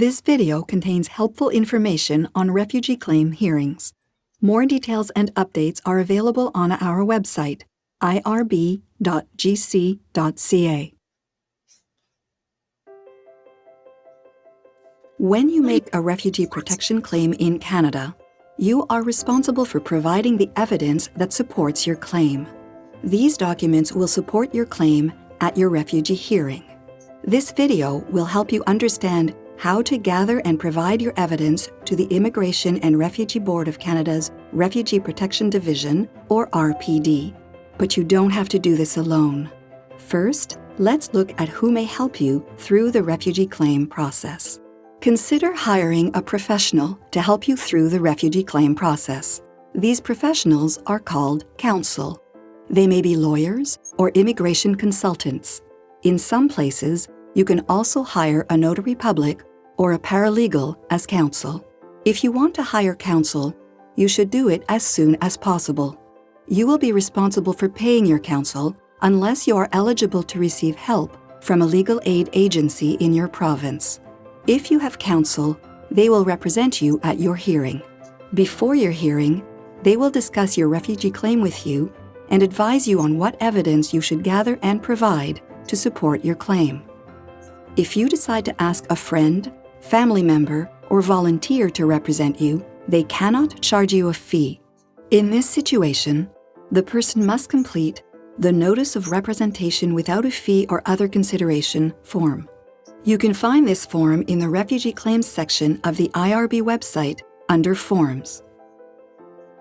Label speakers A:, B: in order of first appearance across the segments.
A: This video contains helpful information on refugee claim hearings. More details and updates are available on our website, irb.gc.ca. When you make a refugee protection claim in Canada, you are responsible for providing the evidence that supports your claim. These documents will support your claim at your refugee hearing. This video will help you understand how to gather and provide your evidence to the Immigration and Refugee Board of Canada's Refugee Protection Division, or RPD. But you don't have to do this alone. First, let's look at who may help you through the refugee claim process. Consider hiring a professional to help you through the refugee claim process. These professionals are called counsel. They may be lawyers or immigration consultants. In some places, you can also hire a notary public or a paralegal as counsel. If you want to hire counsel, you should do it as soon as possible. You will be responsible for paying your counsel unless you are eligible to receive help from a legal aid agency in your province. If you have counsel, they will represent you at your hearing. Before your hearing, they will discuss your refugee claim with you and advise you on what evidence you should gather and provide to support your claim. If you decide to ask a friend, family member, or volunteer to represent you, they cannot charge you a fee. In this situation, the person must complete the Notice of Representation Without a Fee or Other Consideration form. You can find this form in the Refugee Claims section of the IRB website under Forms.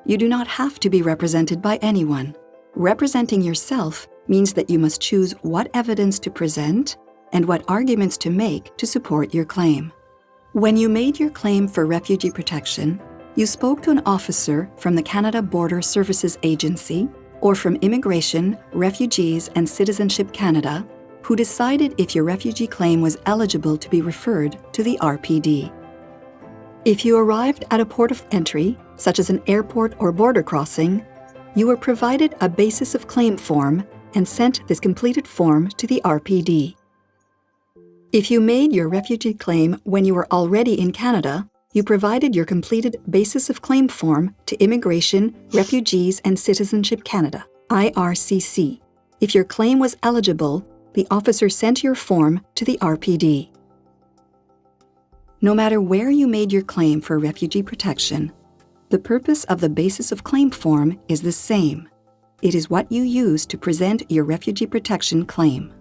A: You do not have to be represented by anyone. Representing yourself means that you must choose what evidence to present and what arguments to make to support your claim. When you made your claim for refugee protection, you spoke to an officer from the Canada Border Services Agency or from Immigration, Refugees and Citizenship Canada, who decided if your refugee claim was eligible to be referred to the RPD. If you arrived at a port of entry, such as an airport or border crossing, you were provided a basis of claim form and sent this completed form to the RPD. If you made your refugee claim when you were already in Canada, you provided your completed basis of claim form to Immigration, Refugees and Citizenship Canada, IRCC. If your claim was eligible, the officer sent your form to the RPD. No matter where you made your claim for refugee protection, the purpose of the basis of claim form is the same. It is what you use to present your refugee protection claim.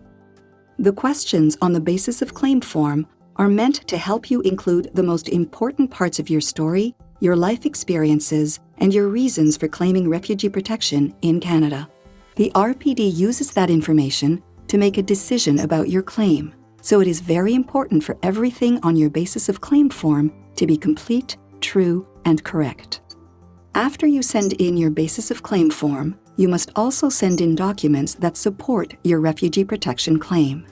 A: The questions on the basis of claim form are meant to help you include the most important parts of your story, your life experiences, and your reasons for claiming refugee protection in Canada. The RPD uses that information to make a decision about your claim, so it is very important for everything on your basis of claim form to be complete, true, and correct. After you send in your basis of claim form, you must also send in documents that support your refugee protection claim.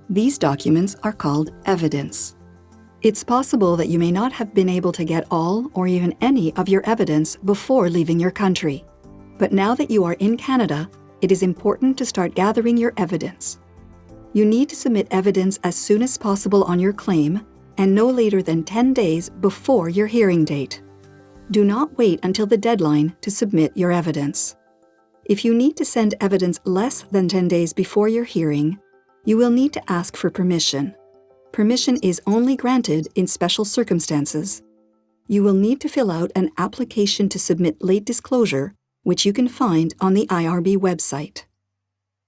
A: These documents are called evidence. It's possible that you may not have been able to get all or even any of your evidence before leaving your country. But now that you are in Canada, it is important to start gathering your evidence. You need to submit evidence as soon as possible on your claim and no later than 10 days before your hearing date. Do not wait until the deadline to submit your evidence. If you need to send evidence less than 10 days before your hearing, you will need to ask for permission. Permission is only granted in special circumstances. You will need to fill out an application to submit late disclosure, which you can find on the IRB website.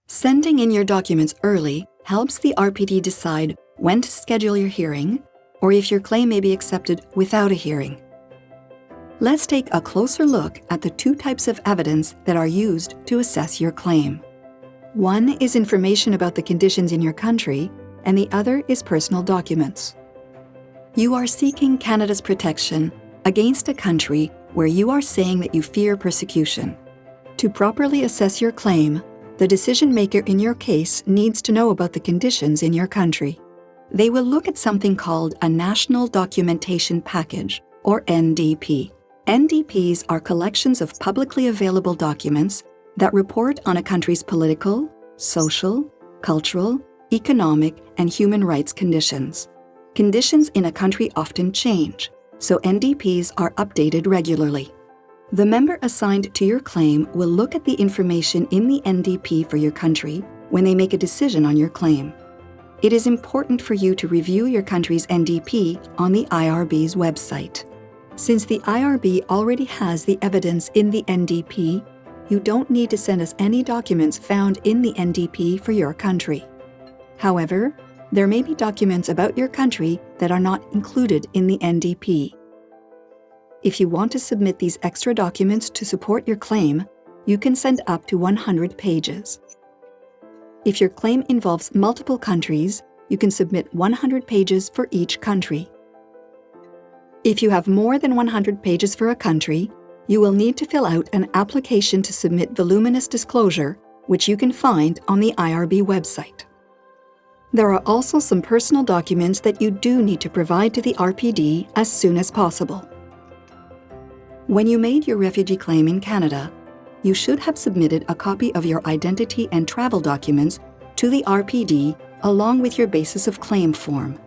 A: Sending in your documents early helps the RPD decide when to schedule your hearing or if your claim may be accepted without a hearing. Let's take a closer look at the two types of evidence that are used to assess your claim. One is information about the conditions in your country, and the other is personal documents. You are seeking Canada's protection against a country where you are saying that you fear persecution. To properly assess your claim, the decision maker in your case needs to know about the conditions in your country. They will look at something called a National Documentation Package, or NDP. NDPs are collections of publicly available documents that report on a country's political, social, cultural, economic, and human rights conditions. Conditions in a country often change, so NDPs are updated regularly. The member assigned to your claim will look at the information in the NDP for your country when they make a decision on your claim. It is important for you to review your country's NDP on the IRB's website. Since the IRB already has the evidence in the NDP, you don't need to send us any documents found in the NDP for your country. However, there may be documents about your country that are not included in the NDP. If you want to submit these extra documents to support your claim, you can send up to 100 pages. If your claim involves multiple countries, you can submit 100 pages for each country. If you have more than 100 pages for a country, you will need to fill out an application to submit voluminous disclosure, which you can find on the IRB website. There are also some personal documents that you do need to provide to the RPD as soon as possible. When you made your refugee claim in Canada, you should have submitted a copy of your identity and travel documents to the RPD along with your basis of claim form.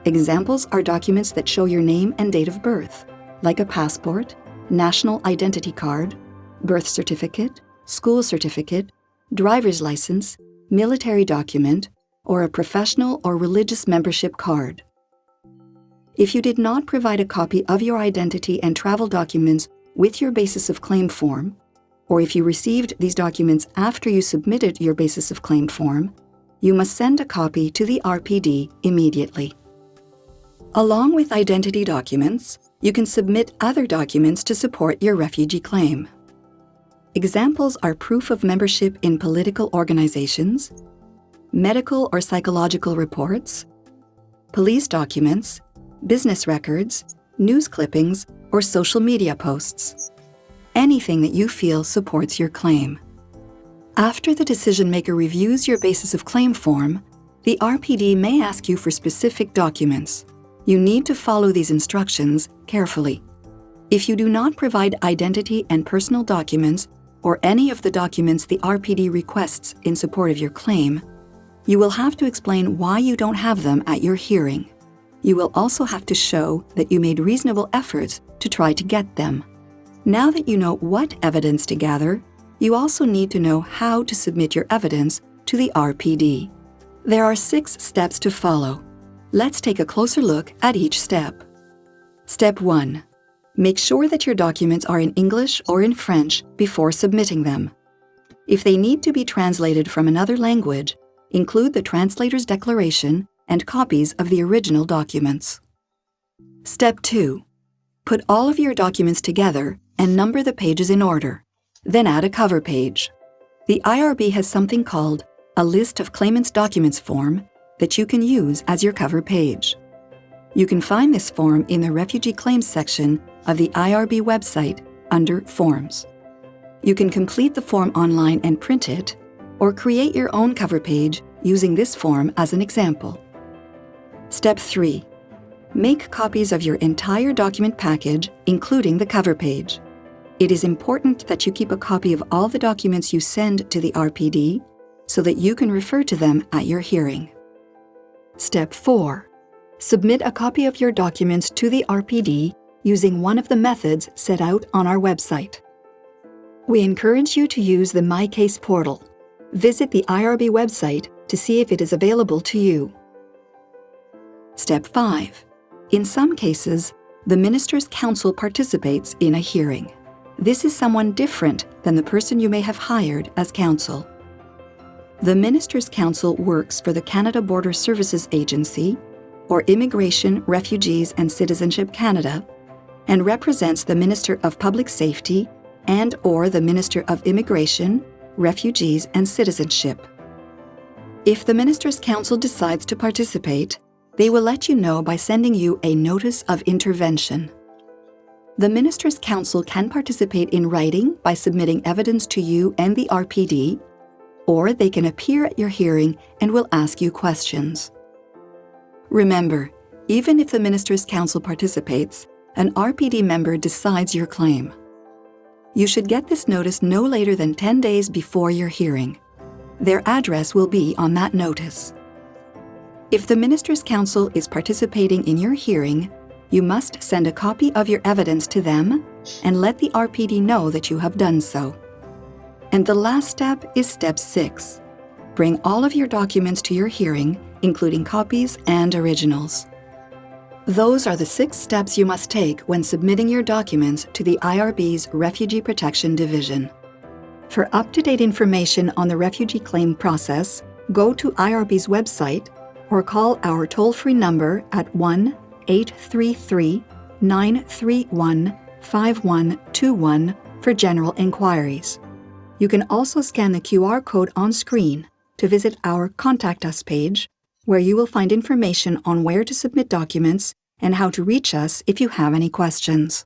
A: Examples are documents that show your name and date of birth, like a passport, national identity card, birth certificate, school certificate, driver's license, military document, or a professional or religious membership card. If you did not provide a copy of your identity and travel documents with your basis of claim form, or if you received these documents after you submitted your basis of claim form, you must send a copy to the RPD immediately. Along with identity documents, you can submit other documents to support your refugee claim. Examples are proof of membership in political organizations, medical or psychological reports, police documents, business records, news clippings, or social media posts. Anything that you feel supports your claim. After the decision maker reviews your basis of claim form, the RPD may ask you for specific documents. You need to follow these instructions carefully. If you do not provide identity and personal documents or any of the documents the RPD requests in support of your claim, you will have to explain why you don't have them at your hearing. You will also have to show that you made reasonable efforts to try to get them. Now that you know what evidence to gather, you also need to know how to submit your evidence to the RPD. There are 6 steps to follow. Let's take a closer look at each step. Step 1. Make sure that your documents are in English or in French before submitting them. If they need to be translated from another language, include the translator's declaration and copies of the original documents. Step 2. Put all of your documents together and number the pages in order. Then add a cover page. The IRB has something called a List of Claimants' Documents form that you can use as your cover page. You can find this form in the Refugee Claims section of the IRB website under Forms. You can complete the form online and print it, or create your own cover page using this form as an example. Step 3. Make copies of your entire document package, including the cover page. It is important that you keep a copy of all the documents you send to the RPD so that you can refer to them at your hearing. Step 4. Submit a copy of your documents to the RPD using one of the methods set out on our website. We encourage you to use the My Case portal. Visit the IRB website to see if it is available to you. Step 5. In some cases, the Minister's Counsel participates in a hearing. This is someone different than the person you may have hired as counsel. The Minister's Counsel works for the Canada Border Services Agency, or Immigration, Refugees and Citizenship Canada, and represents the Minister of Public Safety and/or the Minister of Immigration, Refugees and Citizenship. If the Minister's Counsel decides to participate, they will let you know by sending you a Notice of Intervention. The Minister's Counsel can participate in writing by submitting evidence to you and the RPD, or they can appear at your hearing and will ask you questions. Remember, even if the Minister's Counsel participates, an RPD member decides your claim. You should get this notice no later than 10 days before your hearing. Their address will be on that notice. If the Minister's Counsel is participating in your hearing, you must send a copy of your evidence to them and let the RPD know that you have done so. And the last step is step 6. Bring all of your documents to your hearing, including copies and originals. Those are the 6 steps you must take when submitting your documents to the IRB's Refugee Protection Division. For up-to-date information on the refugee claim process, go to IRB's website or call our toll-free number at 1-833-931-5121 for general inquiries. You can also scan the QR code on screen to visit our Contact Us page, where you will find information on where to submit documents and how to reach us if you have any questions.